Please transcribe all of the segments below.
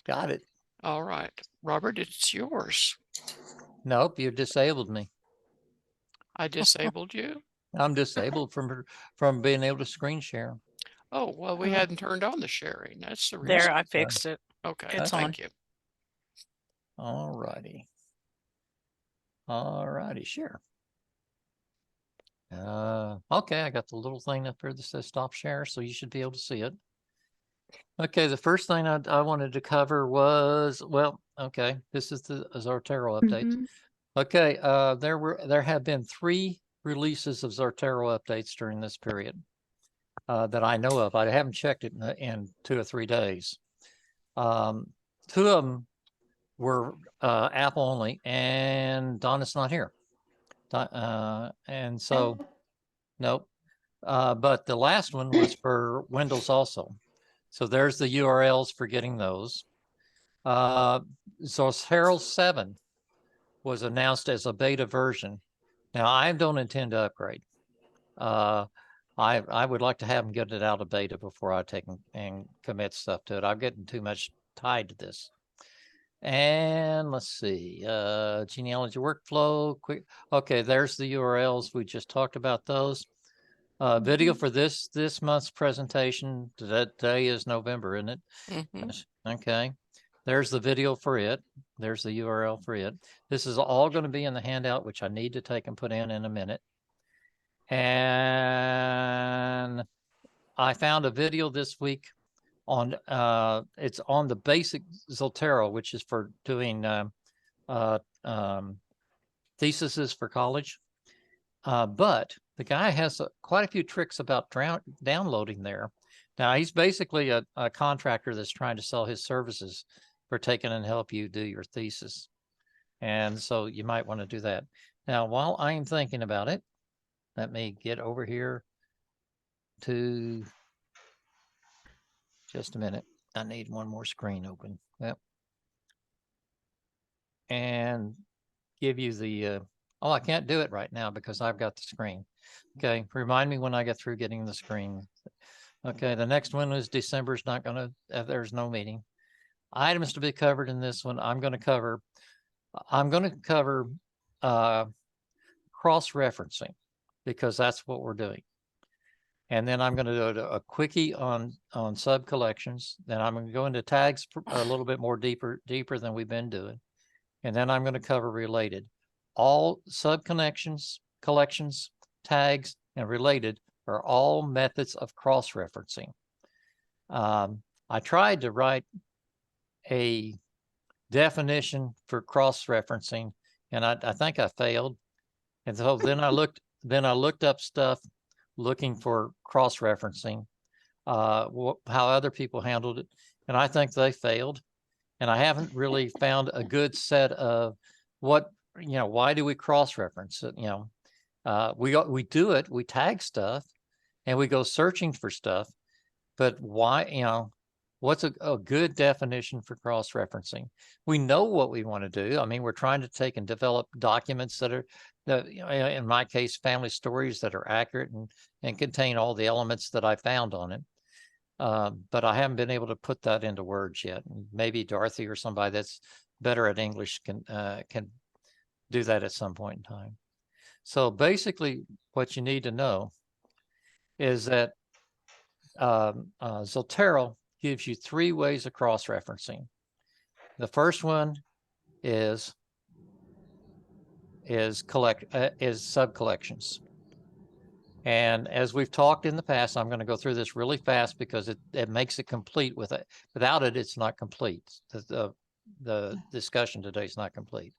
Got it. All right. Robert, it's yours. Nope, you disabled me. I disabled you? I'm disabled from being able to screen share. Oh, well, we hadn't turned on the sharing. That's the reason. There, I fixed it. Okay, It's on. thank you. All righty. All righty, share. Okay, I got the little thing up here that says stop share, so you should be able to see it. Okay, the first thing I wanted to cover was, well, okay, this is the Zotero updates. Okay, there have been 3 releases of Zotero updates during this period that I know of. I haven't checked it in 2 or 3 days. 2 of them were app only, and Donna's not here. And so, nope. But the last one was for Windows also. So there's the URLs for getting those. Zotero 7 was announced as a beta version. Now, I don't intend to upgrade. I would like to have them get it out of beta before I take and commit stuff to it. I'm getting too much tied to this. And let's see, genealogy workflow, quick. Okay, there's the URLs. We just talked about those. Video for this month's presentation. Today is November, isn't it? Okay. There's the video for it. There's the URL for it. This is all going to be in the handout, which I need to take and put in a minute. And I found a video this week on, it's on the basic Zotero, which is for doing theses for college. But the guy has quite a few tricks about downloading there. Now, he's basically a contractor that's trying to sell his services for taking and help you do your thesis. And so you might want to do that. Now, while I'm thinking about it, let me get over here to just a minute. I need one more screen open. Yep. And give you the, oh, I can't do it right now because I've got the screen. Okay, remind me when I get through getting the screen. Okay, the next one is December's not going to, there's no meeting. Items to be covered in this one, I'm going to cover cross-referencing because that's what we're doing. And then I'm going to do a quickie on subcollections. Then I'm going to go into tags a little bit more deeper than we've been doing. And then I'm going to cover related. All subconnections, collections, tags, and related are all methods of cross-referencing. I tried to write a definition for cross-referencing, and I think I failed. And so then I looked up stuff looking for cross-referencing, how other people handled it, and I think they failed. And I haven't really found a good set of what, why do we cross-reference it? We do it, we tag stuff, and we go searching for stuff, but why, what's a good definition for cross-referencing? We know what we want to do. I mean, we're trying to take and develop documents that are, in my case, family stories that are accurate and contain all the elements that I found on it. But I haven't been able to put that into words yet. Maybe Dorothy or somebody that's better at English can do that at some point in time. So basically, what you need to know is that Zotero gives you 3 ways of cross-referencing. The first one is subcollections. And as we've talked in the past, I'm going to go through this really fast because it makes it complete. Without it, it's not complete. The discussion today is not complete.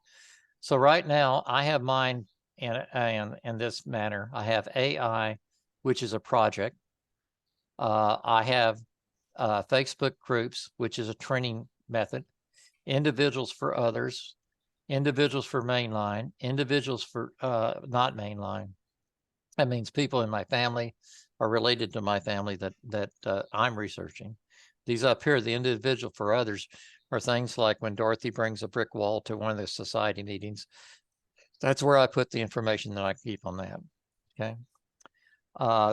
So right now, I have mine in this manner. I have AI, which is a project. I have Facebook groups, which is a training method. Individuals for others. Individuals for mainline. Individuals for not mainline. That means people in my family are related to my family that I'm researching. These up here, the individual for others, are things like when Dorothy brings a brick wall to one of the society meetings. That's where I put the information that I keep on that. Okay.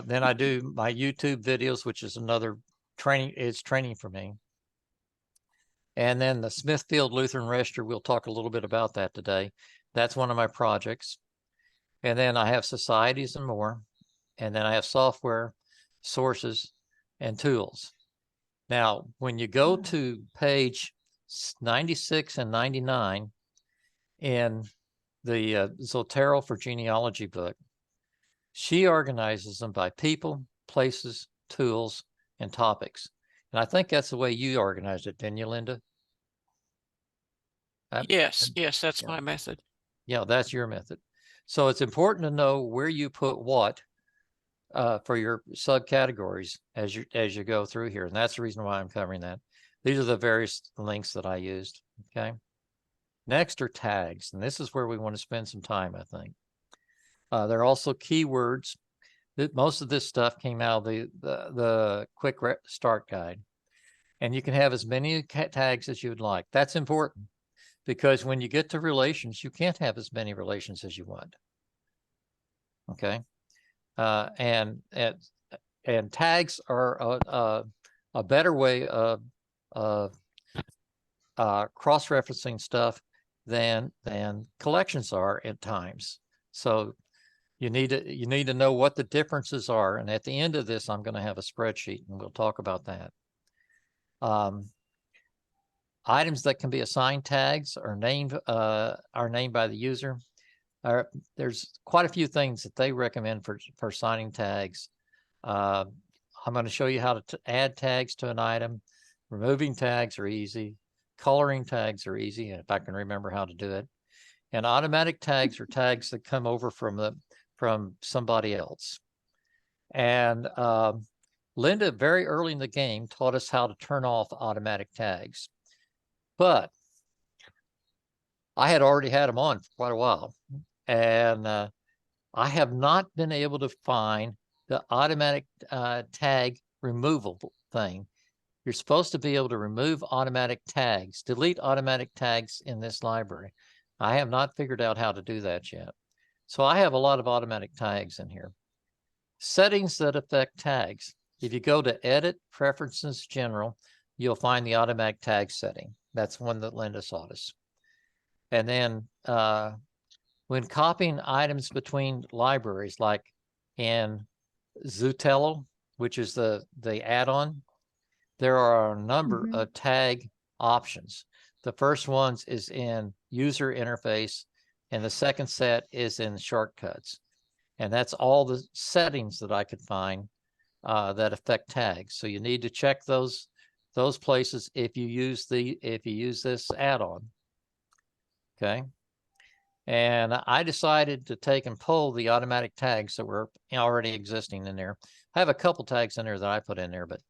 Then I do my YouTube videos, which is another training. It's training for me. And then the Smithfield Lutheran Register, we'll talk a little bit about that today. That's one of my projects. And then I have societies and more. And then I have software, sources, and tools. Now, when you go to page 96 and 99 in the Zotero for Genealogy book, she organizes them by people, places, tools, and topics. And I think that's the way you organized it, didn't you, Linda? Yes, that's my method. Yeah, that's your method. So it's important to know where you put what for your subcategories as you go through here. And that's the reason why I'm covering that. These are the various links that I used. Okay. Next are tags. And this is where we want to spend some time, I think. There are also keywords. Most of this stuff came out of the quick start guide. And you can have as many tags as you would like. That's important because when you get to relations, you can't have as many relations as you want. Okay. And tags are a better way of cross-referencing stuff than collections are at times. So you need to know what the differences are. And at the end of this, I'm going to have a spreadsheet, and we'll talk about that. Items that can be assigned tags are named by the user. There's quite a few things that they recommend for assigning tags. I'm going to show you how to add tags to an item. Removing tags are easy. Coloring tags are easy, if I can remember how to do it. And automatic tags are tags that come over from somebody else. And Linda, very early in the game, taught us how to turn off automatic tags. But I had already had them on for quite a while. And I have not been able to find the automatic tag removal thing. You're supposed to be able to remove automatic tags, delete automatic tags in this library. I have not figured out how to do that yet. So I have a lot of automatic tags in here. Settings that affect tags. If you go to Edit, Preferences, General, you'll find the automatic tag setting. That's one that Linda taught us. And then when copying items between libraries, like in Zotero, which is the add-on, there are a number of tag options. The first one is in user interface, and the second set is in shortcuts. And that's all the settings that I could find that affect tags. So you need to check those places if you use this add-on. Okay. And I decided to take and pull the automatic tags that were already existing in there. I have a couple tags in there that I put in there, but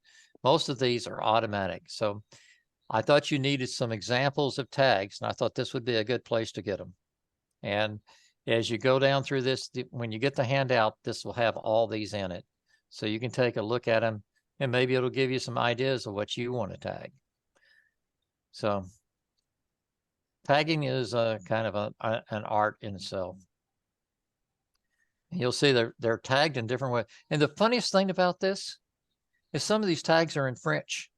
most of these are automatic. So I thought you needed some examples of tags, and I thought this would be a good place to get them. And as you go down through this, when you get the handout, this will have all these in it. So you can take a look at them, and maybe it'll give you some ideas of what you want to tag. So tagging is kind of an art in itself. You'll see they're tagged in different ways. And the funniest thing about this is some of these tags are in French.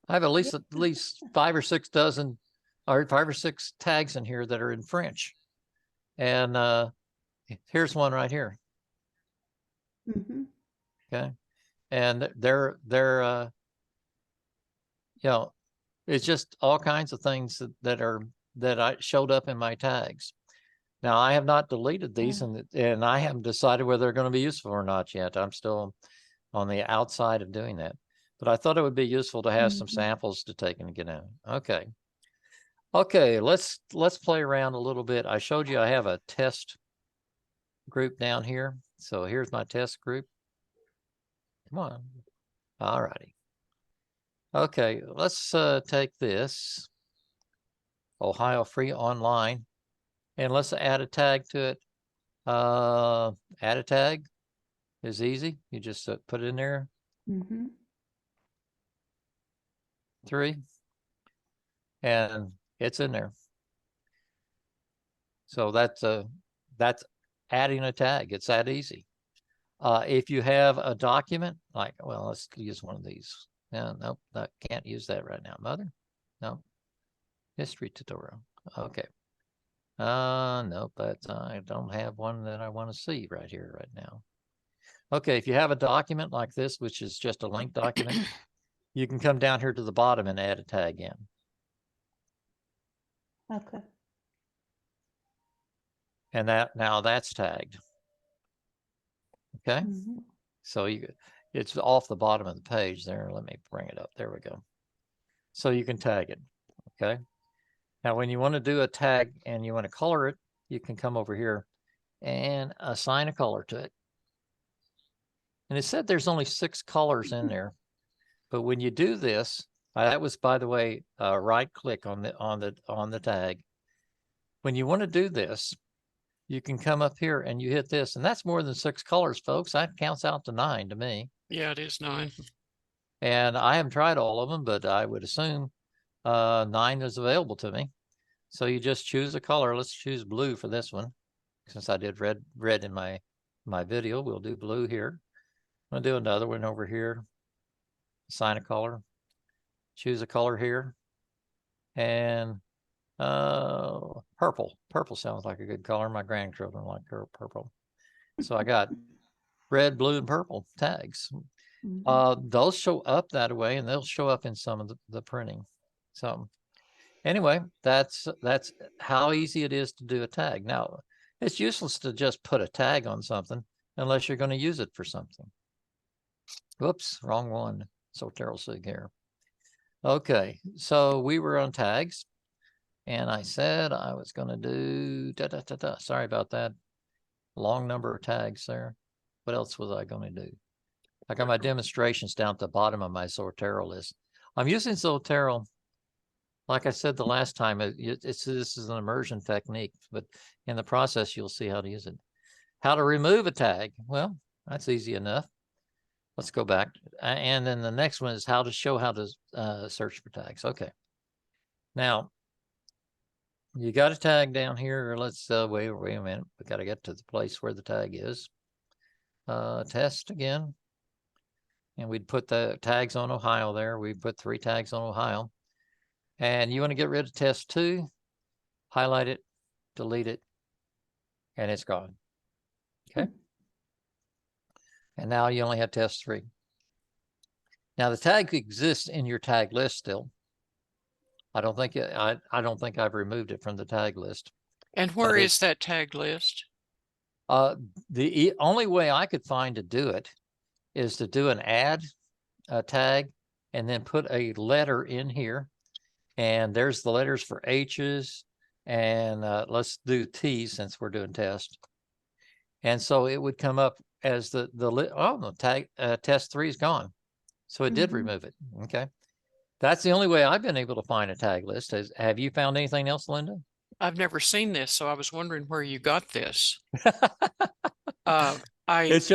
I have at least 5 or 6 dozen or 5 or 6 tags in here that are in French. And here's one right here. Okay. And they're you know, it's just all kinds of things that I showed up in my tags. Now I have not deleted these, and I haven't decided whether they're going to be useful or not yet. I'm still on the outside of doing that, but I thought it would be useful to have some samples to take and get in. Okay, let's play around a little bit. I showed you I have a test group down here. So here's my test group. Come on. All righty. Okay, let's take this Ohio Free Online, and let's add a tag to it. Add a tag is easy. You just put it in there. 3, and it's in there. So that's adding a tag. It's that easy. If you have a document, like, well, let's use one of these. Yeah, nope, I can't use that right now. Mother? No. History tutorial. Okay. Nope, I don't have one that I want to see right here, right now. Okay, if you have a document like this, which is just a linked document, you can come down here to the bottom and add a tag in. Okay. And now that's tagged. Okay. Mhm. So it's off the bottom of the page there. Let me bring it up. There we go. So you can tag it. Okay. Now, when you want to do a tag and you want to color it, you can come over here and assign a color to it. And it said there's only 6 colors in there. But when you do this, that was, by the way, right click on the tag. When you want to do this, you can come up here and you hit this, and that's more than 6 colors, folks. That counts out to 9 to me. Yeah, it is 9. And I haven't tried all of them, but I would assume 9 is available to me. So you just choose a color. Let's choose blue for this one. Since I did red in my video, we'll do blue here. I'm gonna do another one over here. Assign a color. Choose a color here. And purple. Purple sounds like a good color. My grandchildren like purple. So I got red, blue, and purple tags. Those show up that way, and they'll show up in some of the printing. So anyway, that's how easy it is to do a tag. Now, it's useless to just put a tag on something unless you're going to use it for something. Whoops, wrong one. Zotero SIG here. Okay, so we were on tags, and I said I was going to do Sorry about that. Long number of tags there. What else was I going to do? I got my demonstrations down at the bottom of my Zotero list. I'm using Zotero. Like I said the last time, this is an immersion technique, but in the process, you'll see how to use it. How to remove a tag. Well, that's easy enough. Let's go back. And then the next one is how to show how to search for tags. Okay. Now, you got a tag down here. Let's wait a minute. We got to get to the place where the tag is. Test again. And we'd put the tags on Ohio there. We'd put 3 tags on Ohio. And you want to get rid of test 2, highlight it, delete it, and it's gone. Okay. And now you only have test 3. Now the tag exists in your tag list still. I don't think I've removed it from the tag list. And where is that tag list? The only way I could find to do it is to do an add tag and then put a letter in here. And there's the letters for H's, and let's do T's since we're doing test. And so it would come up as the tag test 3 is gone. So it did remove it. Okay. That's the only way I've been able to find a tag list. Have you found anything else, Linda? I've never seen this, so I was wondering where you got this. It's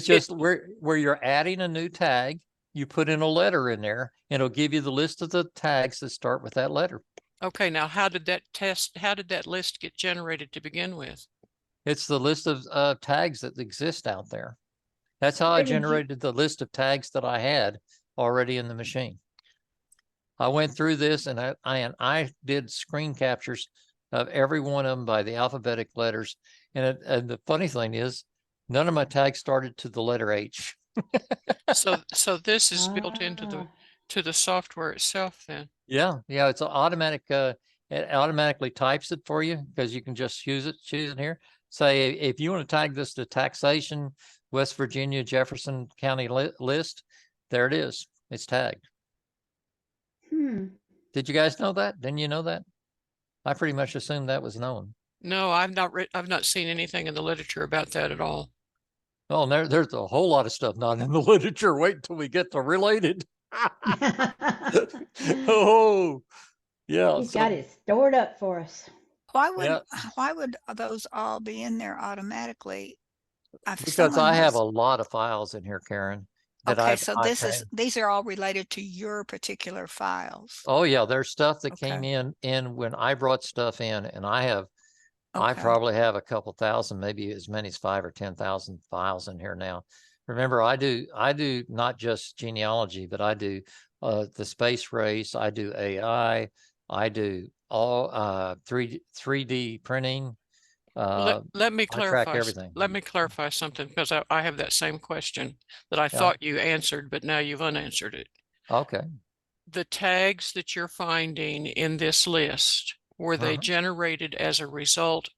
just where you're adding a new tag, you put in a letter in there, and it'll give you the list of the tags that start with that letter. Okay, now how did that list get generated to begin with? It's the list of tags that exist out there. That's how I generated the list of tags that I had already in the machine. I went through this and I did screen captures of every one of them by the alphabetic letters. And the funny thing is, none of my tags started to the letter H. So this is built into the software itself then. Yeah, it's an automatic. It automatically types it for you because you can just choose it here. Say if you want to tag this to taxation, West Virginia, Jefferson County list, there it is. It's tagged. Did you guys know that? Didn't you know that? I pretty much assumed that was known. No, I've not seen anything in the literature about that at all. Oh, there's a whole lot of stuff not in the literature. Wait until we get to related. Oh, yeah. He's got it stored up for us. Why would those all be in there automatically? Because I have a lot of files in here, Karen. Okay, so these are all related to your particular files. Oh yeah, there's stuff that came in when I brought stuff in, and I probably have a couple thousand, maybe as many as 5,000 or 10,000 files in here now. Remember, I do not just genealogy, but I do the space race. I do AI. I do all 3D printing. Let me I track clarify. everything. Let me clarify something, because I have that same question that I Yeah. thought you answered, but now you've unanswered it. Okay. The tags that you're finding in this list, were they Mhm. generated as a result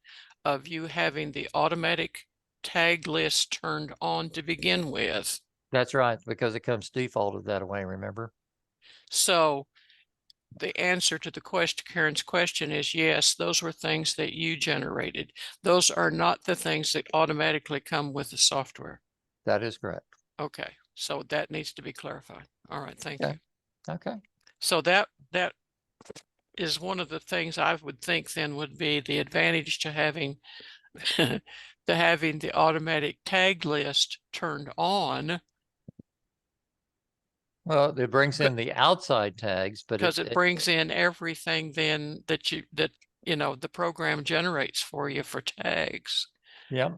of you having the automatic tag list turned on to begin with? That's right, because it comes defaulted that way, remember? So the answer to the question, Karen's question, is yes, those were things that you generated. Those are not the things that automatically come with the software. That is correct. Okay, so that needs to be clarified. All right, thank Okay. you. Okay. So that is one of the things I would think then would be the advantage to having the automatic tag list turned on, Well, it brings in the outside tags, but because it brings in everything then that the program generates for you for tags. yeah.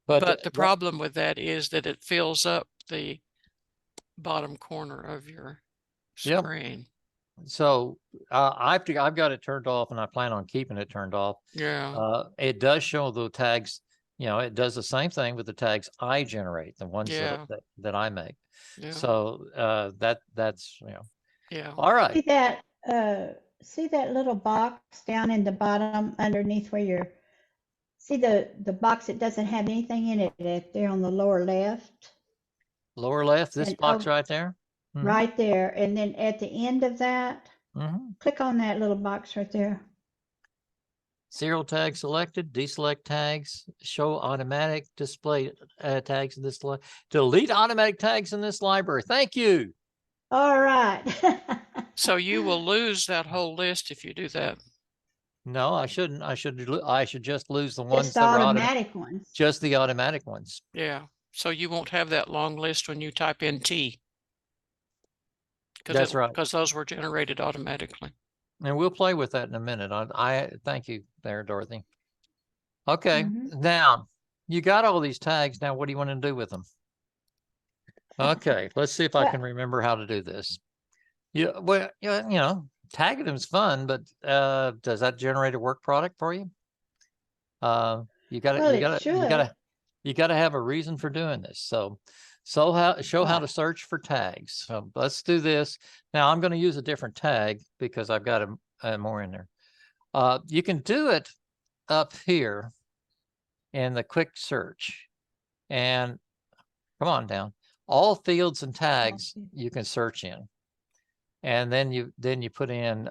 But the problem with that is that it fills up the bottom corner of your Yep. screen. So I've got it turned off, and I plan on keeping it turned off. Yeah. It does show the tags. It does the same thing with the tags I generate, the ones Yeah. that I make. Yeah. So that's Yeah. all right. See that little box down in the bottom underneath where you're, see the box that doesn't have anything in it there on the lower left? Lower left, this And box right there. Mhm. Right there. And then at the end of that, Mhm. click on that little box right there. Serial tag selected, deselect tags, show automatic display tags in this delete automatic tags in this library. Thank you. All right. So you will lose that whole list if you do that. No, I shouldn't. I should just lose the ones Just the that were automatic ones. just the automatic ones. Yeah. So you won't have that long list when you type in T. That's right. Because those were generated automatically. And we'll play with that in a minute. I thank you there, Dorothy. Okay, now you got all these tags. Now, what do you want to do with them? Okay, let's see if I can remember how to do this. Yeah, well, tagging them is fun, but does that generate a work product for you? You got to have a reason for doing this. Show how to search for tags. So let's do this. Now I'm going to use a different tag because I've got more in there. You can do it up here in the quick search, and come on down. All fields and tags you can search in, and then you put in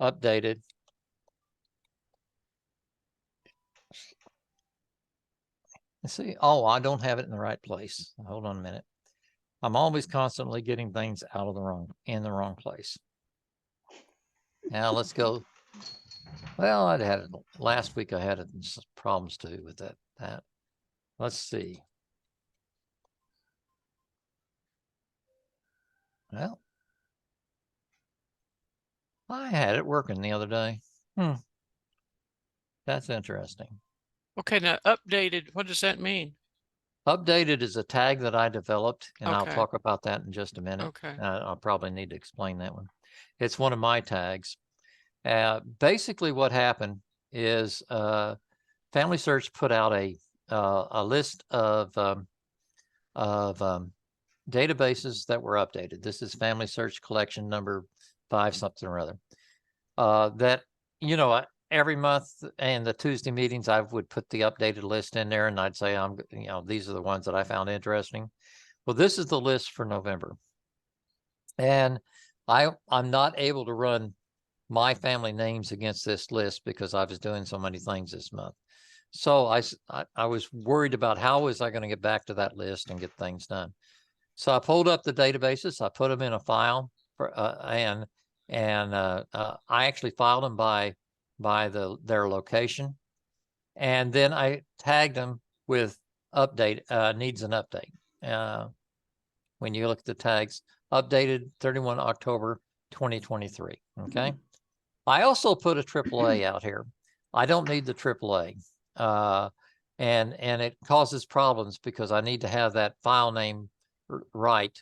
updated. Let's see. Oh, I don't have it in the right place. Hold on a minute. I'm always constantly getting things in the wrong place. Now let's go. Well, I had it last week. I had problems too with that. Let's see. Well, I had it working the other day. That's interesting. Okay, now updated, what does that mean? Updated is a tag that I developed, and I'll Okay. talk about that in just a minute. Okay. I'll probably need to explain that one. It's one of my tags. Basically what happened is Family Search put out a list of databases that were updated. This is Family Search collection number 5 something or other. That every month in the Tuesday meetings, I would put the updated list in there, and I'd say these are the ones that I found interesting. Well, this is the list for November, and I'm not able to run my family names against this list because I was doing so many things this month. So I was worried about how was I going to get back to that list and get things done. So I pulled up the databases, I put them in a file and I actually filed them by their location, and then I tagged them with update needs an update. When you look at the tags, updated 31 October 2023. Okay. I also put a AAA out here. I don't need the AAA. and it causes problems because I need to have that file name right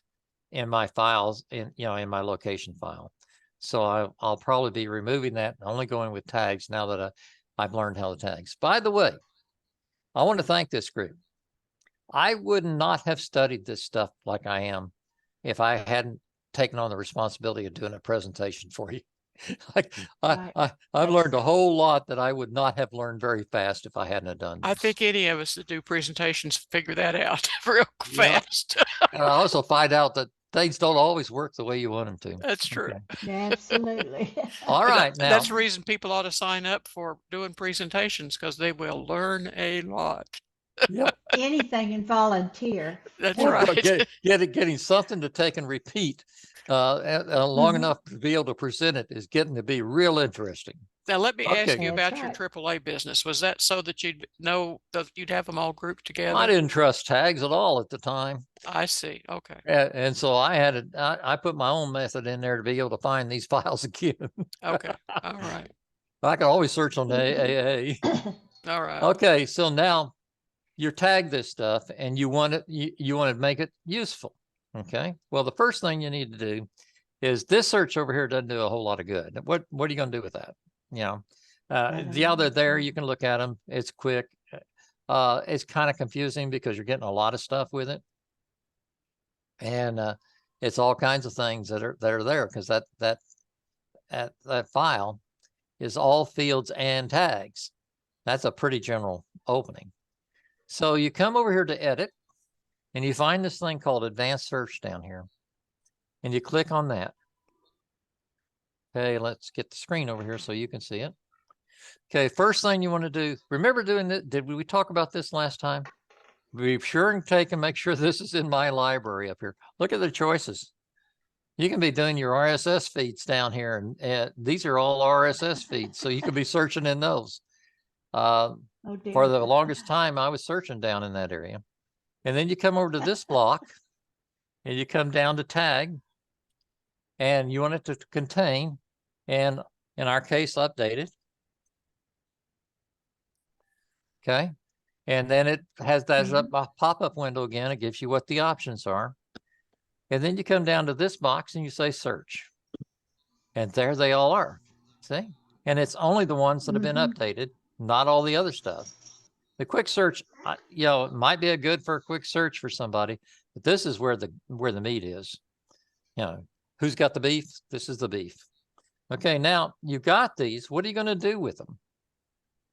in my files, in my location file. So I'll probably be removing that and only going with tags now that I've learned how to tags. By the way, I want to thank this group. I would not have studied this stuff like I am if I hadn't taken on the responsibility of doing a presentation for you. I've learned a whole lot that I would not have learned very fast if I hadn't have done this. I think any of us that do presentations figure that out real fast. And I also find out that things don't always work the way you want them to. That's true. Okay. Absolutely. All right. Now, That's the reason people ought to sign up for doing presentations, because they will learn a lot. yep. Anything and volunteer. That's Well, right. getting something to take and repeat long enough to be able to present it is getting to be real interesting. Now, let me ask Okay. you about That's your AAA business. Was that so that you'd know that you'd have them all grouped together? I didn't trust tags at all at the time. I see. Okay. And so I put my own method in there to be able to find these files again. Okay. All right. I can always search on the AAA. All right. Okay, so now you tag this stuff and you want to make it useful. Okay. Well, the first thing you need to do is this search over here doesn't do a whole lot of good. What are you going to do with that? They're there. You can look at them. It's quick. It's kind of confusing because you're getting a lot of stuff with it, and it's all kinds of things that are there because that file is all fields and tags. That's a pretty general opening. So you come over here to edit, and you find this thing called advanced search down here, and you click on that. Okay, let's get the screen over here so you can see it. Okay, first thing you want to do, remember doing that, did we talk about this last time? Be sure and take and make sure this is in my library up here. Look at the choices. You can be doing your RSS feeds down here, and these are all RSS feeds, so you could be searching in those. Oh, dear. For the longest time, I was searching down in that area. And then you come over to this block, and you come down to tag, and you want it to contain, and in our case, updated. Okay. And then it has that pop-up window again. It gives you what the options are. And then you come down to this box and you say search. And there they all are. See? And it's only the ones that have been updated, not all the other stuff. The quick search, it might be good for a quick search for somebody, but this is where the meat is. Who's got the beef? This is the beef. Okay, now you've got these. What are you going to do with them?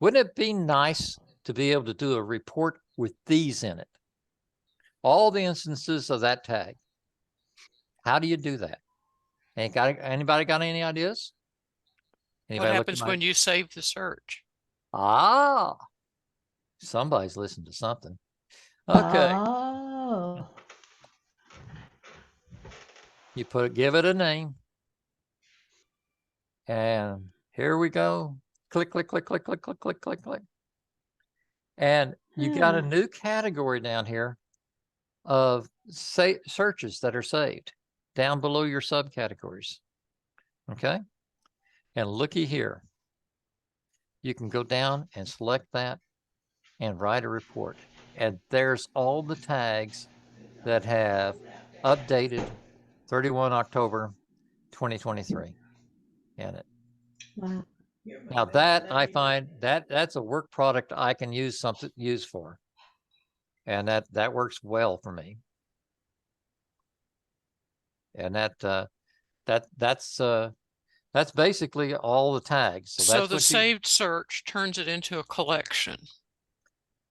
Wouldn't it be nice to be able to do a report with these in it? All the instances of that tag. How do you do that? Anybody got any ideas? What happens when you save the search? Somebody's listened to something. Okay. Oh. You give it a name. And here we go. Click, click, click, click, click, click, click, click, click. And you got a new category down here of searches that are saved down below your subcategories. Okay. And looky here. You can go down and select that and write a report. And there's all the tags that have updated 31 October 2023 in it. Wow. Now that I find that's a work product I can use for. And that works well for me. And that's basically all the tags. So the saved search turns it into a collection.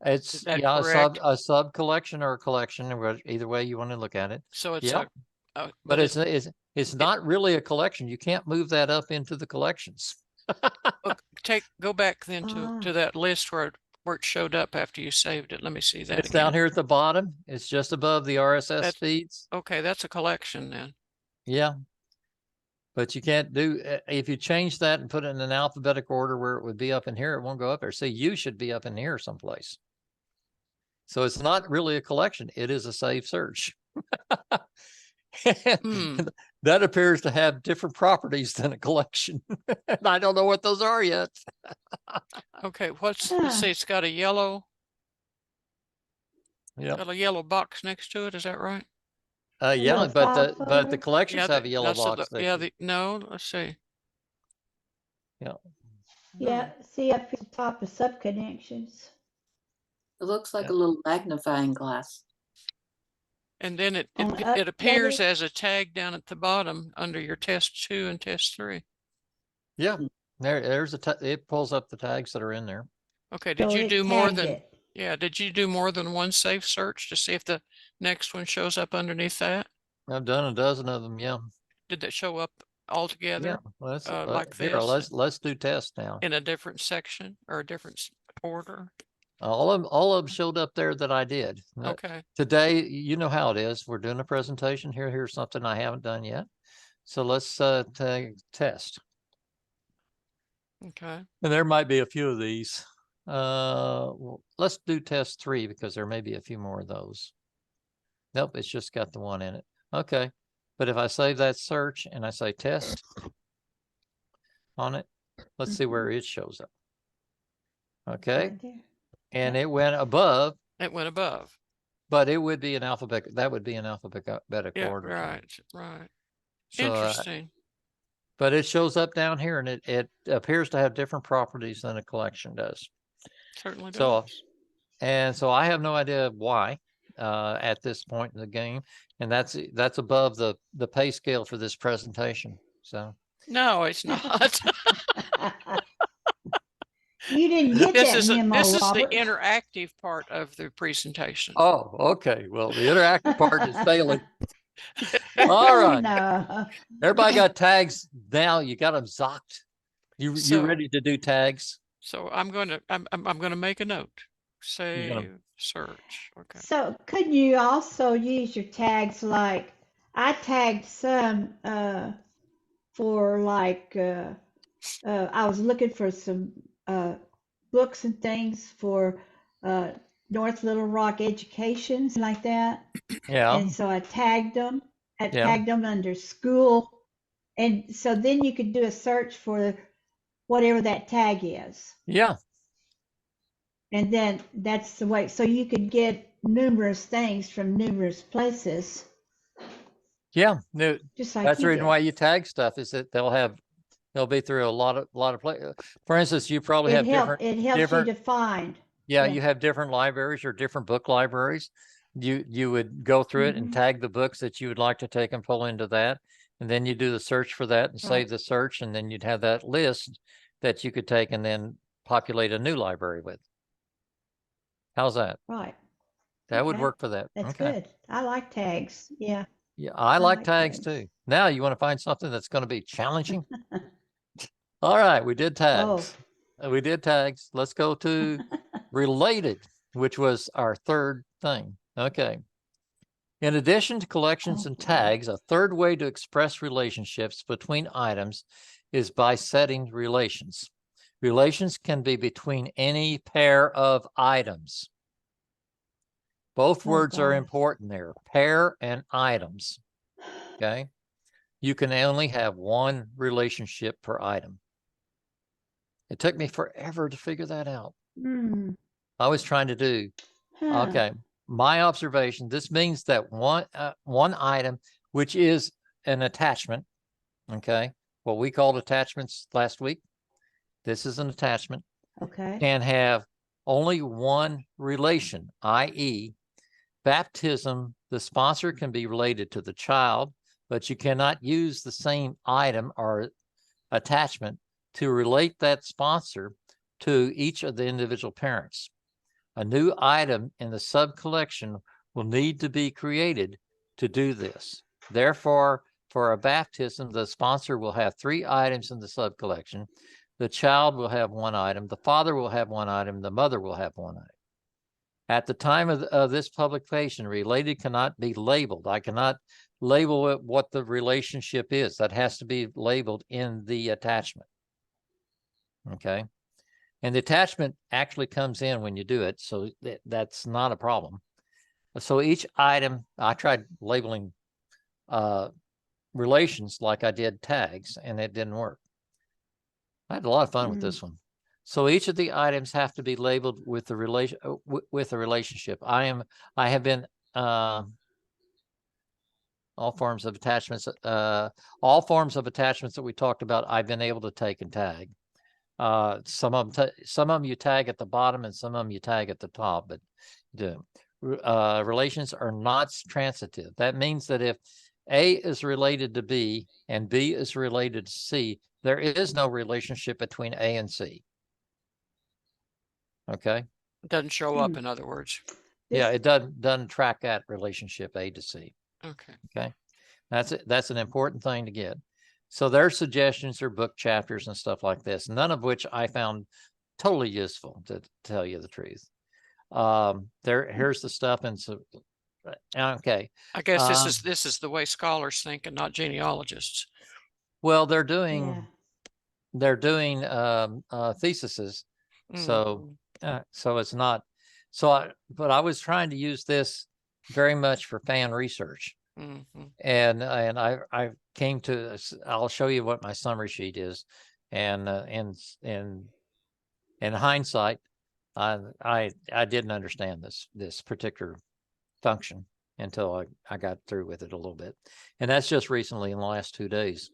It's a sub collection or a collection, or either way you want to look at it. So it's but it's not really a collection. You can't move that up into the collections. Go back then to that list where it showed up after you saved it. Let me see that. It's down here at the bottom. It's just above the RSS feeds. Okay, that's a collection then. Yeah. But you can't if you change that and put it in an alphabetical order where it would be up in here, it won't go up there. See, you should be up in here someplace. So it's not really a collection. It is a saved search. That appears to have different properties than a collection. And I don't know what those are yet. Okay, let's see, it's got a yellow Yep. Got a yellow box next to it, is that right? Yeah, little but file but the folder? collections have a yellow that's box. yeah, no, let's see. Yeah. Yeah, see up at the top of subconnections. It looks like Yeah. a little magnifying glass. And then it On the it appears updated? as a tag down at the bottom under your test 2 and test 3. Yeah. There's it pulls up the tags that are in there. Okay, did So you it do more tagged than, it. yeah, did you do more than one safe search to see if the next one shows up underneath that? I've done a dozen of them. Yeah. Did that show up all Yeah. together Let's like here, this let's do tests now. in a different section or a different order? All of them showed up there that I did. Okay, Today, you know how it is. We're doing a presentation here. Here's something I haven't done yet. So let's test. okay. And there might be a few of these. Well, let's do test 3 because there may be a few more of those. Nope, it's just got the one in it. Okay. But if I save that search and I say test on it, let's see where it shows up. Okay. Right there. And it went above, It went above. but it would be an alphabetical, that would be an alphabetical Yeah, order. right. So, Interesting. but it shows up down here and it appears to have different properties than a collection does. Certainly does. So, and so I have no idea why at this point in the game. And that's above the pay scale for this presentation. So No, it's not. You didn't get This that is memo, this is the Robert. interactive part of the presentation. oh, okay. Well, the interactive part is failing. All right. No. Everybody got tags now. You got them zocked. You So- ready to do tags? So I'm gonna make a note. You're gonna- Save search. Okay. So couldn't you also use your tags like I tagged some for like I was looking for some books and things for North Little Rock education like that. Yeah. And so I tagged them. I Yeah. tagged them under school. And so then you could do a search for whatever that tag is. Yeah. And then that's the way. So you could get numerous things from numerous places, Yeah. No, just like that's the you reason did. why you tag stuff is that they'll be through a lot of places. For instance, you probably have different. It helps different- you to find. Yeah, Yeah. you have different libraries or different book libraries. You would go through it and Mhm. tag the books that you would like to take and pull into that. And then you do the search for that and save Right. the search. And then you'd have that list that you could take and then populate a new library with. How's that? Right. That would Okay. work for that. That's Okay. good. I like tags. Yeah. Yeah, I like like tags tags. too. Now you want to find something that's going to be challenging? All right, we did tags. We did tags. Let's go to related, which was our third thing. Okay. In addition to collections and Okay. tags, a third way to express relationships between items is by setting relations. Relations can be between any pair of items. Both Oh, words are gosh. important there, pair and items. Okay. You can only have one relationship per item. It took me forever to figure that out. Hmm. I was trying to do, Huh. okay, my observation, this means that one item, which is an attachment, okay, what we called attachments last week, this is an attachment, Okay. can have only one relation, i.e., baptism, the sponsor can be related to the child, but you cannot use the same item or attachment to relate that sponsor to each of the individual parents. A new item in the sub-collection will need to be created to do this. Therefore, for a baptism, the sponsor will have 3 items in the sub-collection. The child will have 1 item, the father will have 1 item, the mother will have 1 item. At the time of this publication, related cannot be labeled. I cannot label it what the relationship is. That has to be labeled in the attachment. Okay. And the attachment actually comes in when you do it. So that's not a problem. So each item, I tried labeling relations like I did tags, and it didn't work. I had a lot of fun with this one. So each of the items have to be labeled with the relationship. I have been all forms of attachments that we talked about, I've been able to take and tag. Some of them you tag at the bottom and some of them you tag at the top, but relations are not transitive. That means that if A is related to B and B is related to C, there is no relationship between A and C. Okay. Doesn't show up, in other words. Yeah, it doesn't track that relationship A to C. Okay. Okay. That's an important thing to get. So their suggestions are book chapters and stuff like this, none of which I found totally useful, to tell you the truth. Here's the stuff. And so, okay. I guess this is the way scholars think and not genealogists. Well, they're doing Yeah. theses. So it's not, but I was trying to use this very much for fan research. And I came to, I'll show you what my summary sheet is. And in hindsight, I didn't understand this particular function until I got through with it a little bit. And that's just recently in the last 2 days.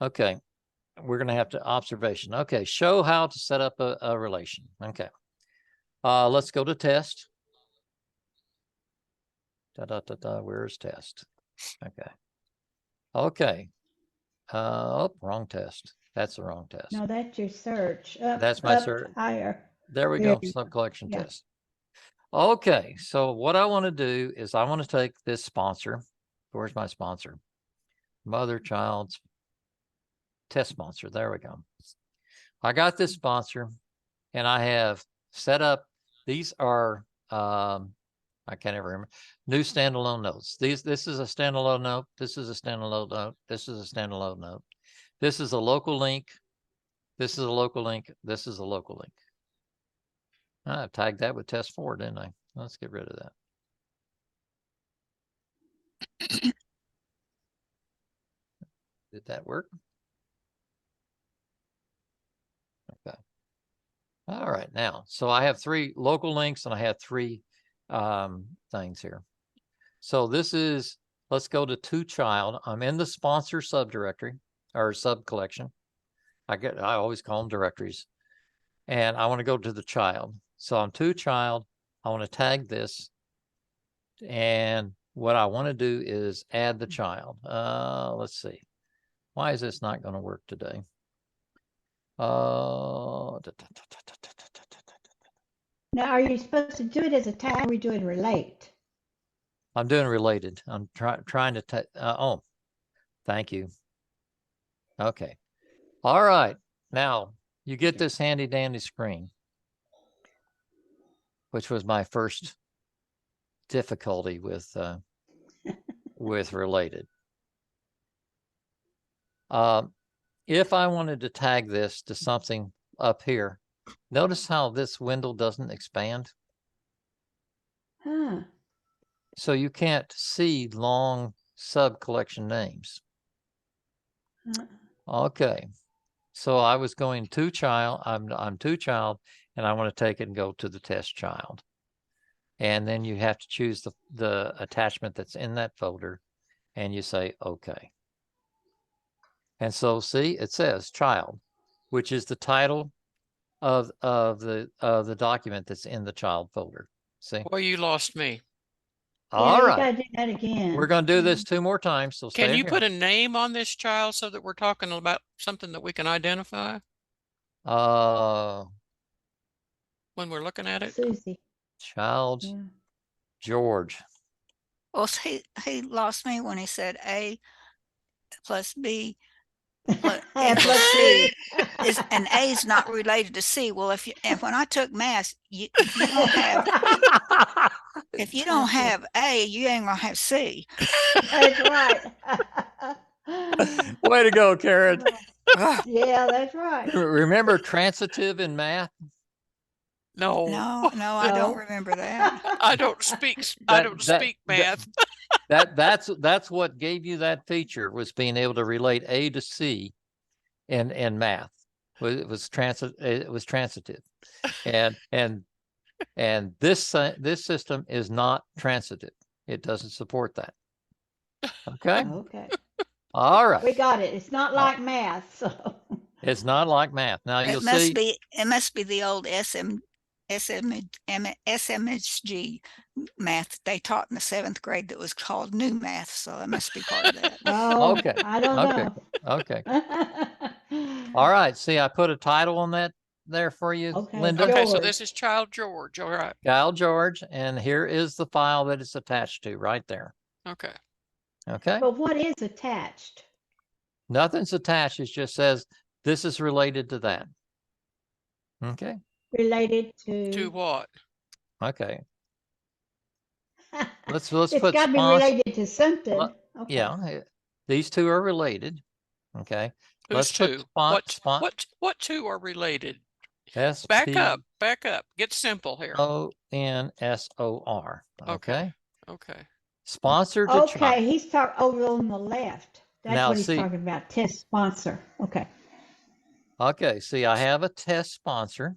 Okay. We're going to have to observation. Okay. Show how to set up a relation. Okay. Let's go to test. Where's test? Okay. Okay. Oh, wrong test. That's the wrong test. No, that's your search. Up, That's my up search. higher. There we There go. you go. Subcollection Yeah. test. Okay. So what I want to do is I want to take this sponsor. Where's my sponsor? Mother, child, test sponsor. There we go. I got this sponsor and I have set up, these are, I can't ever remember, new standalone notes. This is a standalone note. This is a standalone note. This is a standalone note. This is a local link. This is a local link. This is a local link. I tagged that with test 4, didn't I? Let's get rid of that. Did that work? Okay. All right. Now, so I have 3 local links and I have 3 things here. So this is, let's go to child. I'm in the sponsor subdirectory or subcollection. I always call them directories. And I want to go to the child. So I'm to child. I want to tag this. And what I want to do is add the child. Let's see. Why is this not going to work today? Now, are you supposed to do it as a tag or are we doing relate? I'm doing related. I'm trying to, oh, thank you. Okay. All right. Now you get this handy dandy screen, which was my first difficulty with related. If I wanted to tag this to something up here, notice how this window doesn't expand. Huh. So you can't see long sub collection names. Okay. So I was going to child, I'm to child, and I want to take it and go to the test child. And then you have to choose the attachment that's in that folder and you say, okay. And so see, it says child, which is the title of the document that's in the child folder. See? Well, you lost me. All You right. gotta do that again. We're going to do this 2 more times. So Can stay you here. put a name on this child so that we're talking about something that we can identify when we're looking at it? Susie. Child Yeah. George. Well, he lost me when he said A plus B plus And equals plus C. C. And A is not related to C. Well, and when I took math, if you don't have A, you ain't gonna have C. That's right. Way to go, Karen. Yeah, that's right. Remember transitive in math? No, No, I don't No. remember that. I don't speak. I don't speak math. That's what gave you that feature, was being able to relate A to C in math. It was transitive. And this system is not transitive. It doesn't support that. Okay. Okay. All right. We got it. It's not like math, so. It's not like math. Now you'll It must see. be, it must be the old SMSG math they taught in the 7th grade that was called new math. So it must be part of that. Oh, Okay. I don't Okay. Okay. All right. See, I put a title on that there for you, Okay. Linda. Okay, so George. this is Child George. All right. Kyle George, and here is the file that it's attached to right there. Okay. Okay. But what is attached? Nothing's attached. It just says this is related to that. Okay. Related To to? what? Okay. Let's It's put got to be sponsor. related to something. Okay. Yeah, these two are related. Okay. Who's Let's put two? What two are related? Back up. Get simple here. SPONSOR. Okay. Okay. Sponsor to Okay, child. he's talking over on the left. That's Now, what he's see- talking about. Test sponsor. Okay. Okay. See, I have a test sponsor,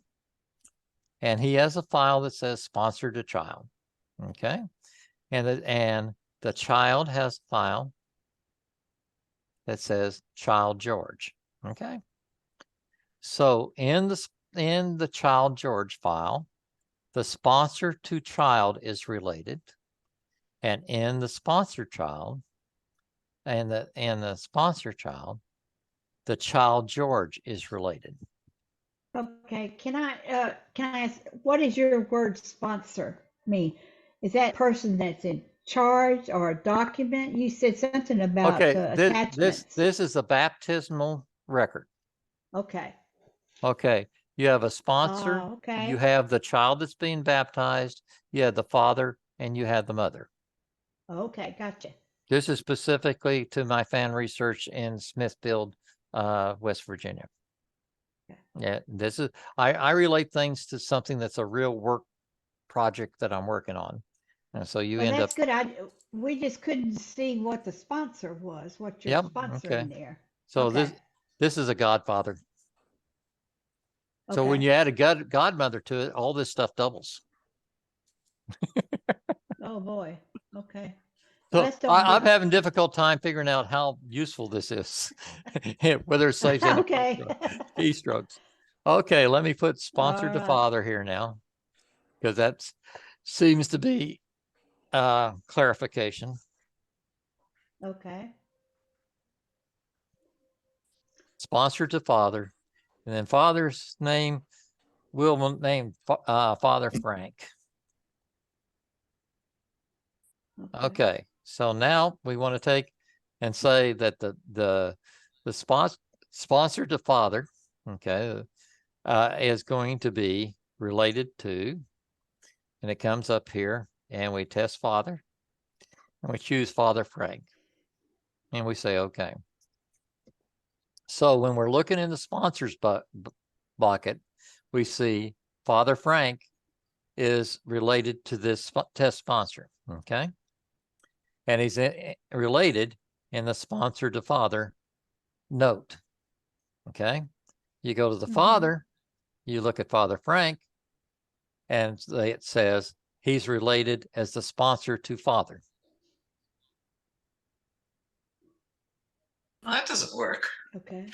and he has a file that says sponsor to child. Okay. And the child has a file that says Child George. Okay. So in the Child George file, the sponsor to child is related. And in the sponsor child, the Child George is related. Okay. Can I ask, what does your word sponsor mean? Is that person that's in charge or a document? You said something about Okay, attachments. this is a baptismal record. Okay. Okay, you have a sponsor, Oh, okay. you have the child that's being baptized, you have the father, and you have the mother. Okay, gotcha. This is specifically to my fan research in Smithfield, West Virginia. Okay. Yeah, this is, I relate things to something that's a real work project that I'm working on. And so you Well, end that's up, good. We just couldn't see what the sponsor was, what you're Yep, sponsoring okay. there. so Okay. this is a godfather. So when Okay. you add a godmother to it, all this stuff doubles. Oh boy. Okay. So Let's don't I'm get- having difficult time figuring out how useful this is, whether it saves any Okay. keystrokes. Okay, let me put sponsor to Alright. father here now, because that seems to be clarification. Okay. Sponsor to father, and then father's name, we'll name Father Frank. Okay, so now we want to take and say that the sponsor to father, okay, is going to be related to, and it comes up here, and we test father, and we choose Father Frank, and we say okay. So when we're looking in the sponsors bucket, we see Father Frank is related to this test sponsor, okay? And he's related in the sponsor to father note, okay? You go to the Mhm. father, you look at Father Frank, and it says he's related as the sponsor to father. Well, that doesn't work. Okay.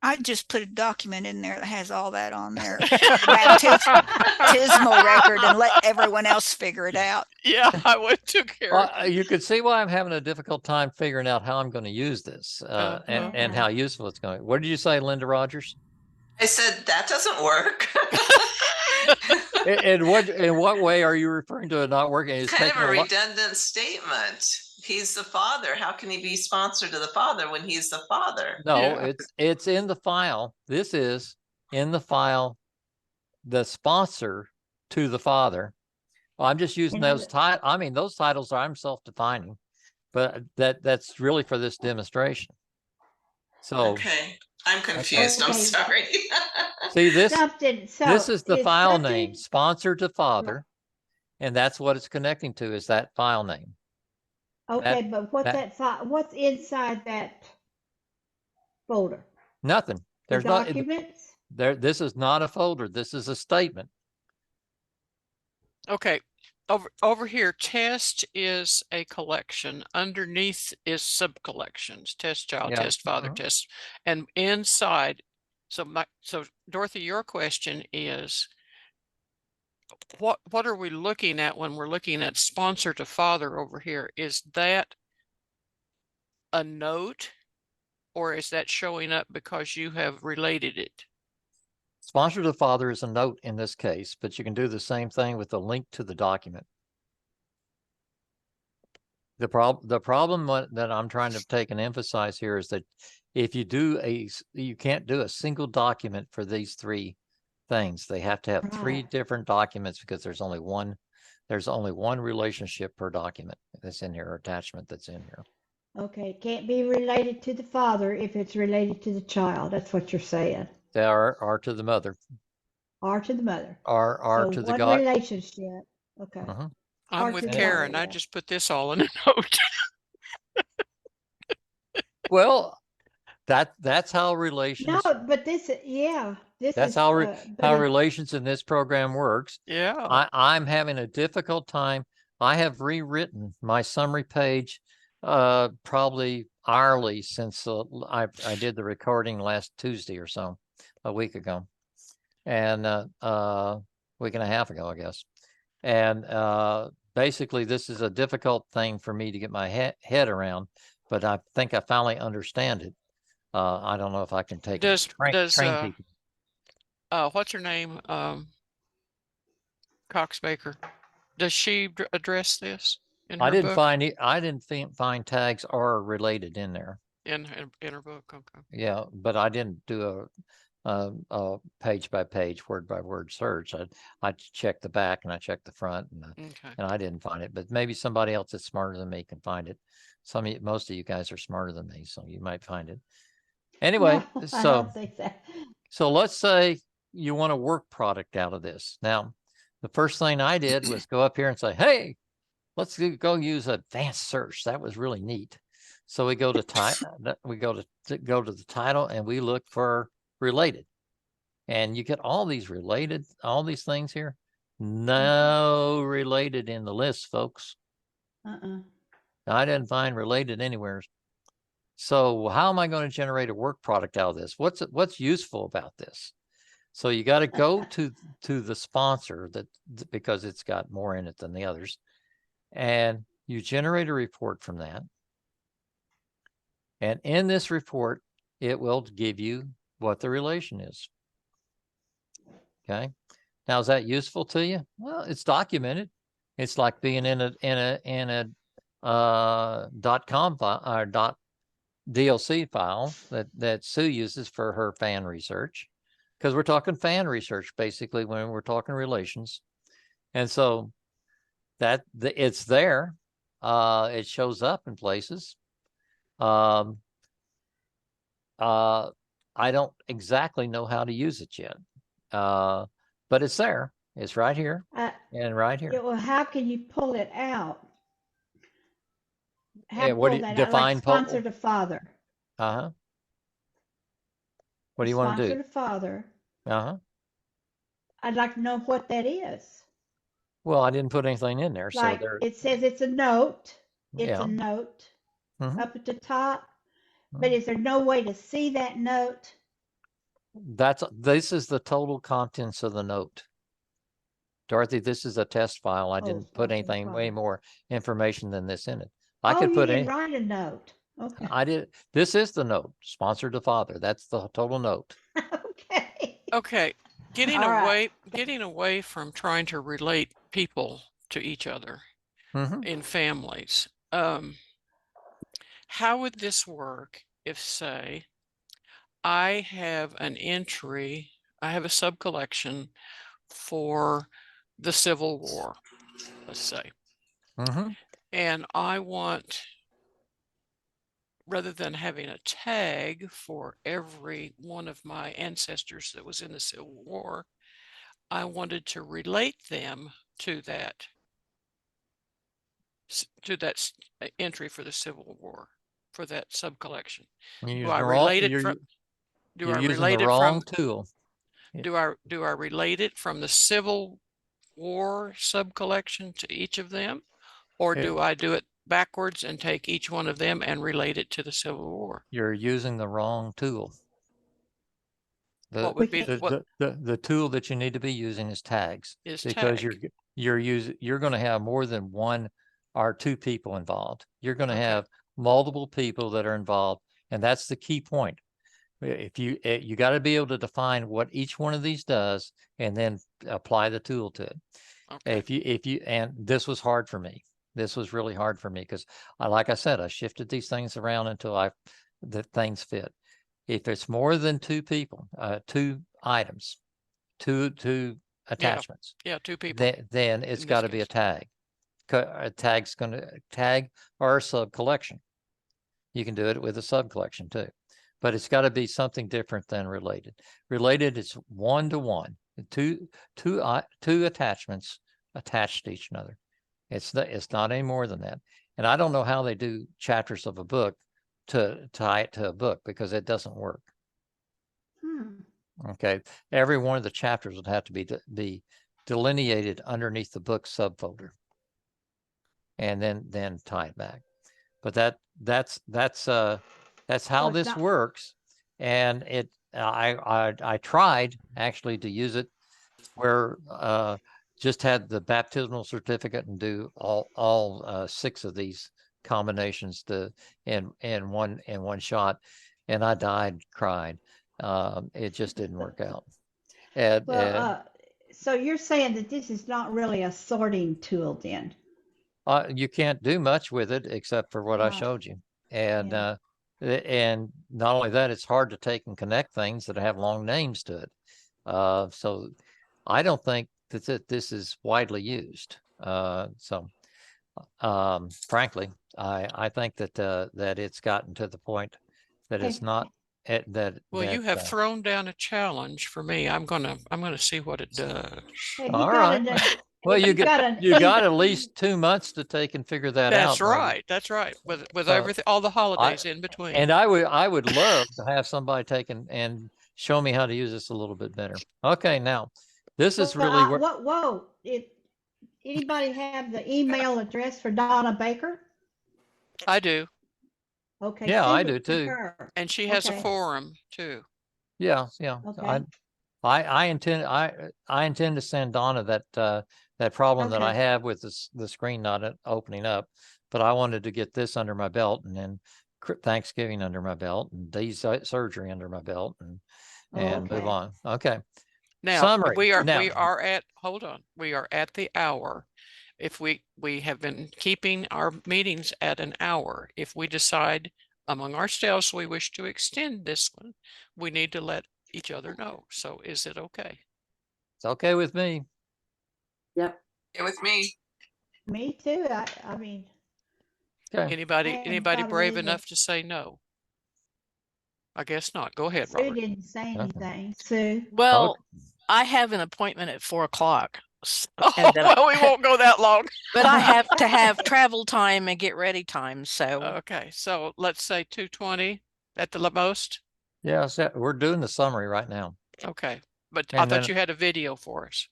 I just put a document in there that has all that on there, baptismal record, and let everyone else figure it out. Yeah, I would took care of it. You could see why I'm having a difficult time figuring out how I'm going to use this and Okay. how useful it's going. What did you say, Linda Rogers? I said that doesn't work. In what way are you referring to it not working? It's kind of a redundant statement. He's the father. How can he be sponsor to the father when he's the father? No, Yeah. it's in the file. This is in the file, the sponsor to the father. Well, I'm just using those titles. I mean, those titles I'm self-defining, but that's really for this demonstration. So Okay, I'm confused. I'm Okay. sorry. see this. Something. So This is the it's file something- name, sponsor to father, and that's what it's connecting to is that file name. Okay, but what's inside that? folder? Nothing. The There's not, documents? this is not a folder. This is a statement. Okay, over here, test is a collection. Underneath is subcollections, test child, Yeah. test father, Mhm. test, and inside. So Dorothy, your question is, what are we looking at when we're looking at sponsor to father over here? Is that a note, or is that showing up because you have related it? Sponsor to father is a note in this case, but you can do the same thing with the link to the document. The problem that I'm trying to take and emphasize here is that if you do you can't do a single document for these three things. They have to have three Right. different documents because there's only one relationship per document that's in here, or attachment that's in here. Okay, can't be related to the father if it's related to the child. That's what you're saying. They are to the mother, Or to the mother. are So to the one guy. relationship. Okay. Mhm. I'm Or with to the Karen. mother, I yeah. just put this all in a note. Well, that's how relations, No, but this, yeah, this that's is, how but how it, relations in this program works. Yeah. I'm having a difficult time. I have rewritten my summary page probably hourly since I did the recording last Tuesday or so, a week ago, and week and a half ago, I guess. And basically, this is a difficult thing for me to get my head around, but I think I finally understand it. I don't know if I can take it. Does Train people. what's her name? Cox Baker. Does she address this in her book? I didn't find tags are related in there. In her book, okay. Yeah, but I didn't do a page by page, word by word search. I checked the back and I checked the front, Okay. and I didn't find it. But maybe somebody else that's smarter than me can find it. Most of you guys are smarter than me, so you might find it. Anyway, no, I so don't think that. so let's say you want a work product out of this. Now, the first thing I did was go up here and say, hey, let's go use advanced search. That was really neat. So we go to go to the title and we look for related. And you get all these things here. No related in the list, folks. Uh-uh. I didn't find related anywhere. So how am I going to generate a work product out of this? What's useful about this? So you got to go to the sponsor because it's got more in it than the others. And you generate a report from that. And in this report, it will give you what the relation is. Okay. Now, is that useful to you? Well, it's documented. It's like being in a .com file or .dlc file that Sue uses for her fan research, because we're talking fan research basically when we're talking relations. And so it's there. It shows up in places. I don't exactly know how to use it yet, but it's there. It's right here and right Yeah, here. well, how can you pull it out? How And what do pull you that out? Like define sponsor to father. Uh-huh. What do you want to Sponsor do? to father. Uh-huh. I'd like to know what that is. Well, I didn't put anything in there, so Like there. it says it's a note. It's a Yeah. note Mhm. up at the top. But is there no way to see that note? This is the total contents of the note. Dorothy, this is a test file. I Oh, didn't put sponsor to anything way father. more information than this in it. I Oh, could you put didn't any, write a note. Okay. I did. This is the note, sponsored to father. That's the total note. Okay. Okay. Getting All right. away from trying to relate people to each other Mhm. in families. How would this work if, say, I have an entry, I have a subcollection for the Civil War, let's say, Mhm. and I want, rather than having a tag for every one of my ancestors that was in the Civil War, I wanted to relate them to that entry for the Civil War for that sub-collection? You're Do I using the wrong, relate it from, do I you're using relate the it wrong from, tool. do I relate it from the Civil War sub-collection to each of them? Or Yeah. do I do it backwards and take each one of them and relate it to the Civil War? You're using the wrong tool. What would be, what The tool that you need to be using is tags, is because tag? you're going to have more than one or two people involved. You're going to Okay. have multiple people that are involved, and that's the key point. If you got to be able to define what each one of these does, and then apply the tool to it. Okay. If you and this was hard for me. This was really hard for me because like I said, I shifted these things around until the things fit. If it's more than two people, two items, two attachments, Yeah, two people. then it's in got this to be a case. tag. A tag's going to tag or a sub collection. You can do it with a sub collection too, but it's got to be something different than related. Related is one-to-one, two attachments attached to each other. It's not any more than that. And I don't know how they do chapters of a book to tie it to a book, because it doesn't work. Okay, every one of the chapters would have to be delineated underneath the book subfolder, and then tie it back. But that's how So it's this not- works. And I tried actually to use it where just had the baptismal certificate and do all 6 of these combinations in one shot, and I cried. It just didn't work out. Well, so you're saying that this is not really a sorting tool then? You can't do much with it except for what I Right. showed you. And Yeah. and not only that, it's hard to take and connect things that have long names to it. So I don't think that this is widely used. Frankly, I think that it's gotten to the point that it's Okay. not Well, you have thrown down a challenge for me. I'm gonna see what it does. Hey, all right. Well, you got at least 2 months to take and figure that out. That's right. That's right. With So, everything, all the holidays in between. And I would love to have somebody take and show me how to use this a little bit better. Okay, now this is really where Whoa, anybody have the email address for Donna Baker? I do. Okay. Yeah, I send do it to too. her. And she has a Okay. forum too. Yeah. Okay. I intend to send Donna that problem that I Okay. have with the screen not opening up, but I wanted to get this under my belt, and then Thanksgiving under my belt, and these surgery under my belt, and move Okay. on. Okay. Now Summary. we are Now, at, hold on, we are at the hour. If we have been keeping our meetings at an hour, if we decide among ourselves we wish to extend this one, we need to let each other know. So is it okay? it's okay with me. Yep. Yeah, with me. Me too. I mean, Okay. Anybody hadn't brave thought of it either. enough to say no? I guess not. Go ahead, Sue Robert. didn't say Okay. anything. Sue. Well, I have an appointment at 4 o'clock. Oh, well, we won't go that long. But I have to have travel time and get ready time. So Okay, so let's say 2:20 at the most. Yeah, so we're doing the summary right now. Okay, but I And thought then- you had a video for us.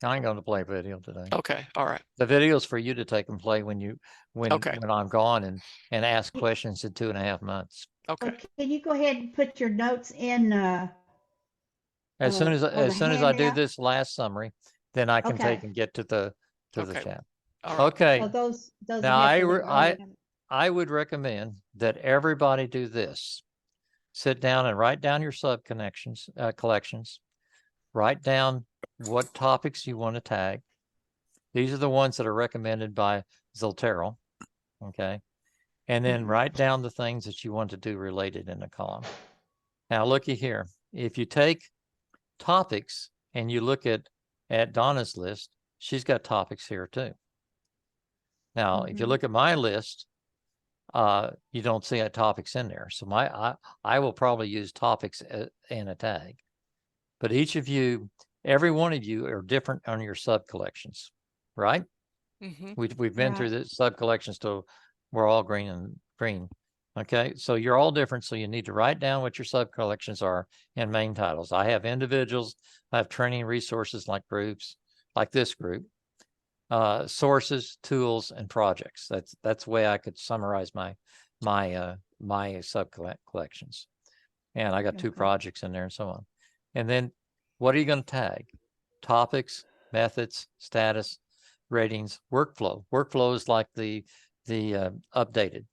I ain't going to play video today. Okay, all right. The video's for you to take and play when Okay. I'm gone and ask questions in 2.5 months. Okay. Can you go ahead and put your notes in? As soon as on the I do handout? this last summary, then I can take Okay. and get to the Okay. chat. All right. Okay. So those Now have to look really- I would recommend that everybody do this. Sit down and write down your collections. Write down what topics you want to tag. These are the ones that are recommended by Zotero. Okay. And then write down the things that you want to do related in a column. Now looky here. If you take topics and you look at Donna's list, she's got topics here too. Now, if you look at my list, you don't see topics in there. So I will probably use topics in a tag. But each of you, every one of you are different on your sub collections, right? Mm-hmm. We've been through the sub collections till we're all green. Okay, so you're all different. So you need to write down what your subcollections are in main titles. I have individuals, I have training resources like groups, like this group, sources, tools, and projects. That's the way I could summarize my subcollections. And I got 2 Okay. projects in there and so on. And then what are you going to tag? Topics, methods, status, ratings, workflow. Workflow is like the updated.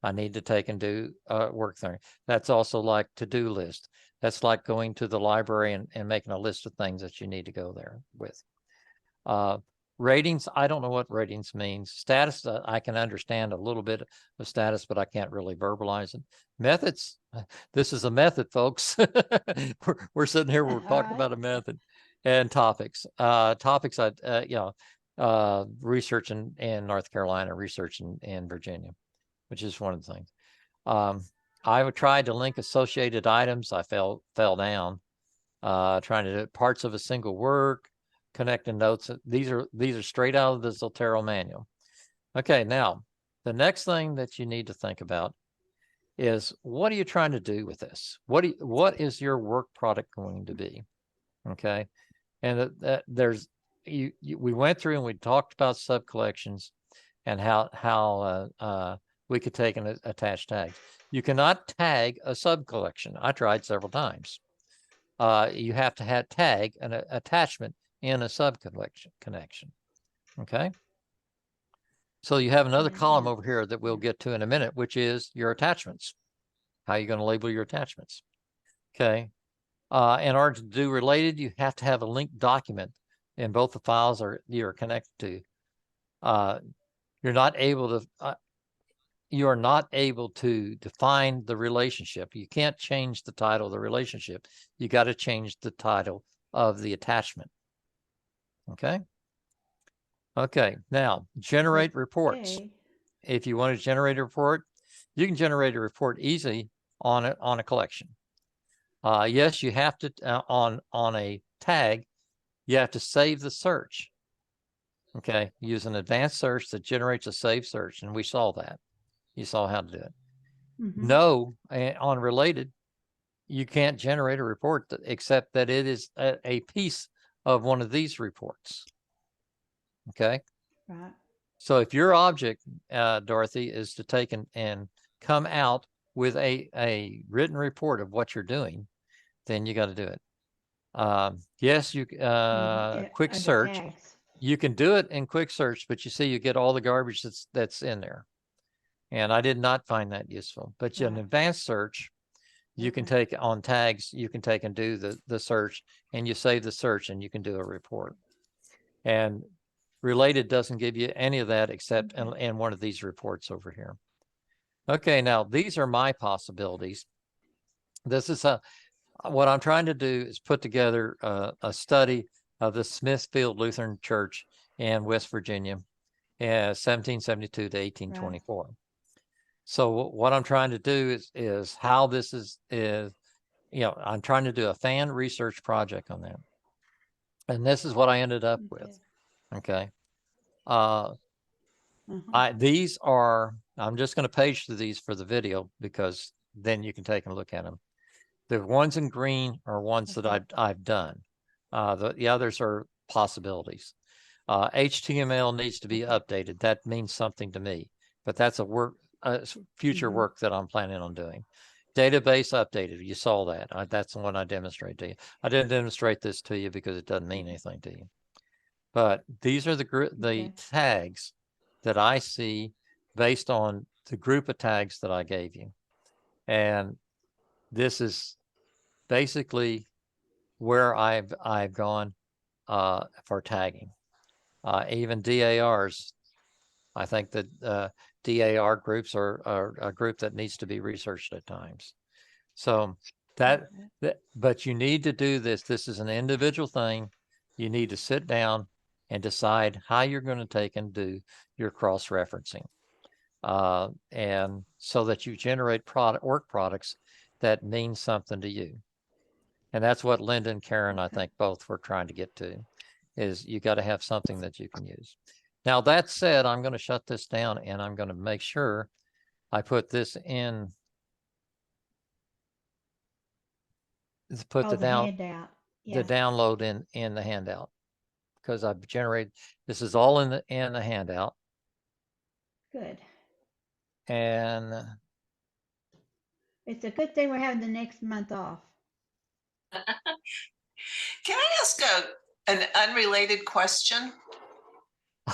I need to take and do work there. That's also like to-do list. That's like going to the library and making a list of things that you need to go there with. Ratings, I don't know what ratings means. Status, I can understand a little bit of status, but I can't really verbalize it. Methods, this is a method, folks. we're sitting here, we're talking about a method. And topics, topics, research in North Carolina, research in Virginia, which is one of the things. I would try to link associated items. I fell down, trying to do parts of a single work, connecting notes. These are straight out of the Zotero manual. Okay, now the next thing that you need to think about is, what are you trying to do with this? What is your work product going to be? Okay, and we went through and we talked about subcollections and how we could take and attach tags. You cannot tag a subcollection. I tried several times. You have to tag an attachment in a subcollection connection. Okay. So you have another column over here that we'll get to in a minute, which is your attachments. How are you going to label your attachments? Okay. In order to do related, you have to have a linked document in both the files you're connected to. You're not able to define the relationship. You can't change the title of the relationship. You got to change the title of the attachment. Okay. Okay. Now, generate reports. Okay. If you want to generate a report, you can generate a report easily on a collection. Yes, you have to on a tag, you have to save the search. Okay, use an advanced search that generates a saved search, and we saw that. You saw how to do it. Mm-hmm. No, on related, you can't generate a report except that it is a piece of one of these reports. Okay. Right. So if your object, Dorothy, is to take and come out with a written report of what you're doing, then you got to do it. Yes, quick Under search. tags. You can do it in quick search, but you see, you get all the garbage that's in there. And I did not find that useful. But in Right. advanced search, you can take on tags, you can take and do the search, and you save the search and you can do a report. And related doesn't give you any of that except in one of these reports over here. Okay, now these are my possibilities. This is what I'm trying to do is put together a study of the Smithfield Lutheran Church in West Virginia, 1772 to 1824. Right. So what I'm trying to do is how this is, I'm trying to do a fan research project on that. And this is what I ended up with. Okay. These are, I'm just going to page through these for the video because then you can take a look at them. The ones in green are ones that I've done. The others are possibilities. HTML needs to be updated. That means something to me, but that's future work that I'm planning on doing. Database updated. You saw that. That's the one I demonstrated to you. I didn't demonstrate this to you because it doesn't mean anything to you. But these are the tags that I see based on the group of tags that I gave you. And this is basically where I've gone for tagging. Even DARs, I think that DAR groups are a group that needs to be researched at times. So but you need to do this. This is an individual thing. You need to sit down and decide how you're going to take and do your cross-referencing. And so that you generate work products that mean something to you. And that's what Linda and Karen, I think, both were trying to get to, is you got to have something that you can use. Now, that said, I'm going to shut this down and I'm going to make sure I put this in. Put Oh, the the down handout. the Yeah, download in the handout, because I've generated, this is all in the handout. good. And It's a good thing we're having the next month off. Can I ask an unrelated question?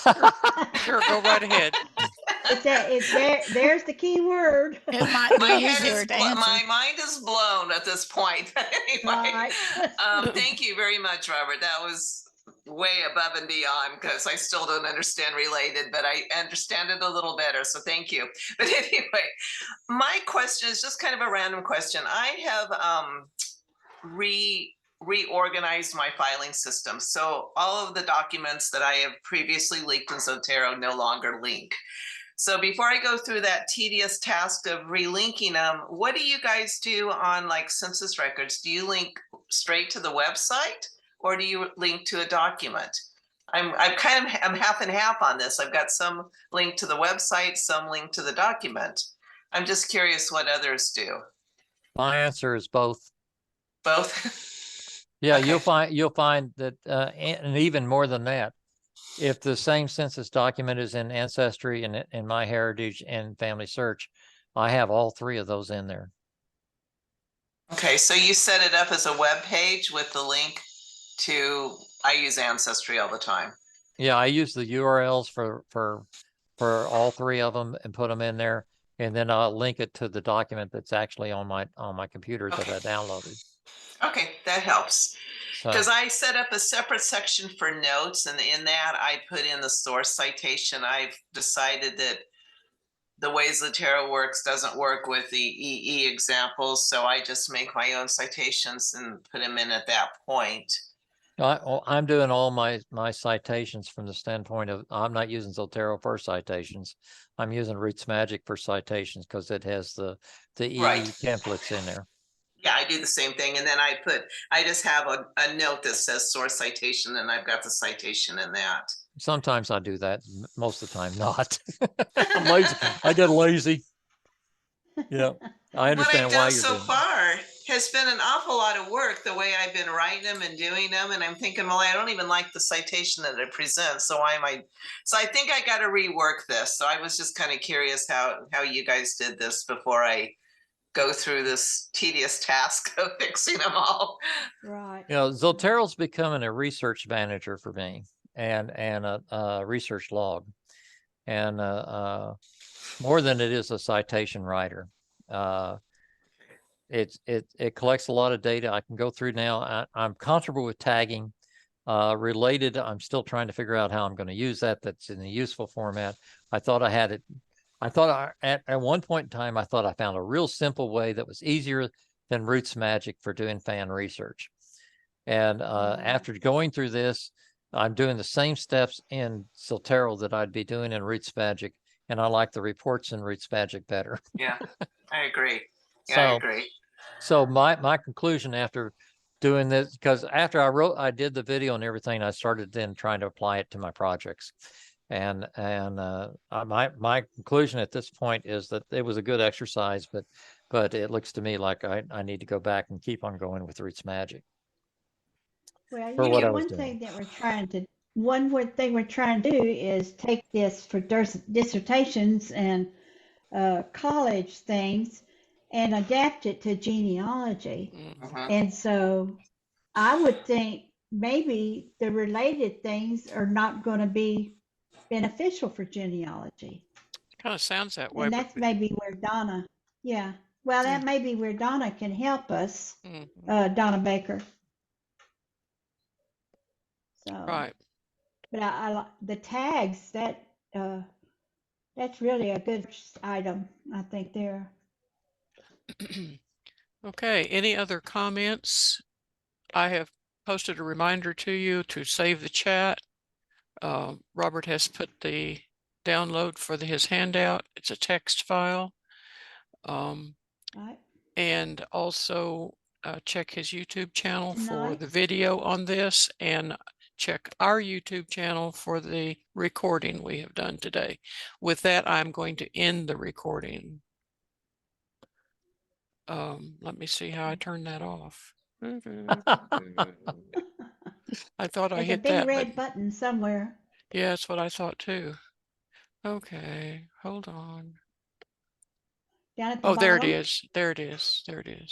Sure, go right ahead. There's the key word. It might My be head easier is, to answer. my mind is blown at this point. Anyway, Right. thank you very much, Robert. That was way above and beyond, because I still don't understand related, but I understand it a little better. So thank you. But anyway, my question is just kind of a random question. I have reorganized my filing system. So all of the documents that I have previously linked in Zotero no longer link. So before I go through that tedious task of relinking them, what do you guys do on like census records? Do you link straight to the website, or do you link to a document? I'm half and half on this. I've got some link to the website, some link to the document. I'm just curious what others do. my answer is both. Both? Yeah, Okay. you'll find that, and even more than that, if the same census document is in Ancestry and in MyHeritage and Family Search, I have all three of those in there. Okay, so you set it up as a web page with the link to, I use Ancestry all the time. Yeah, I use the URLs for all three of them and put them in there, and then I'll link it to the document that's actually on my computer that I downloaded. Okay, that helps. So Because I set up a separate section for notes, and in that I put in the source citation. I've decided that the way Zotero works doesn't work with the EE examples, so I just make my own citations and put them in at that point. I'm doing all my citations from the standpoint of, I'm not using Zotero for citations. I'm using Roots Magic for citations because it has the EE Right. templates in there. Yeah, I do the same thing, and then I just have a note that says source citation, and I've got the citation in that. Sometimes I do that. Most of the time, not. I'm lazy. I get lazy. Yeah, I understand What I've why done you're so doing it. far has been an awful lot of work, the way I've been writing them and doing them, and I'm thinking, well, I don't even like the citation that it presents, so why am I? So I think I got to rework this. So I was just kind of curious how you guys did this before I go through this tedious task of fixing them all. Right. You know, Zotero's becoming a research manager for me, and a research log, and more than it is a citation writer. It collects a lot of data. I can go through now. I'm comfortable with tagging. Related, I'm still trying to figure out how I'm going to use that. That's in a useful format. I thought I had it. I thought at one point in time, I thought I found a real simple way that was easier than Roots Magic for doing fan research. And after going through this, I'm doing the same steps in Zotero that I'd be doing in Roots Magic, and I like the reports in Roots Magic better. Yeah, I agree. Yeah, I So, agree. so my conclusion after doing this, because after I did the video and everything, I started then trying to apply it to my projects. And my conclusion at this point is that it was a good exercise, but it looks to me like I need to go back and keep on going with Roots Magic. Well, For you what know, I was one doing. thing that one thing we're trying to do is take this for dissertations and college things and adapt it to genealogy. Mhm. And so I would think maybe the related things are not going to be beneficial for genealogy. Kind of sounds that way, And but that's maybe where Donna, yeah, well, that may be where Donna can help us, Donna Baker. So, right. but I like the tags, that's really a good item, I think there. Okay, any other comments? I have posted a reminder to you to save the chat. Robert has put the download for his handout. It's a text file. Right. And also check his YouTube channel for Nice. the video on this, and check our YouTube channel for the recording we have done today. With that, I'm going to end the recording. Let me see how I turn that off. I thought I There's a hit big that, but red button somewhere. yeah, that's what I thought too. Okay, hold on. Down at the Oh, there it bottom. is. There it is. There it is.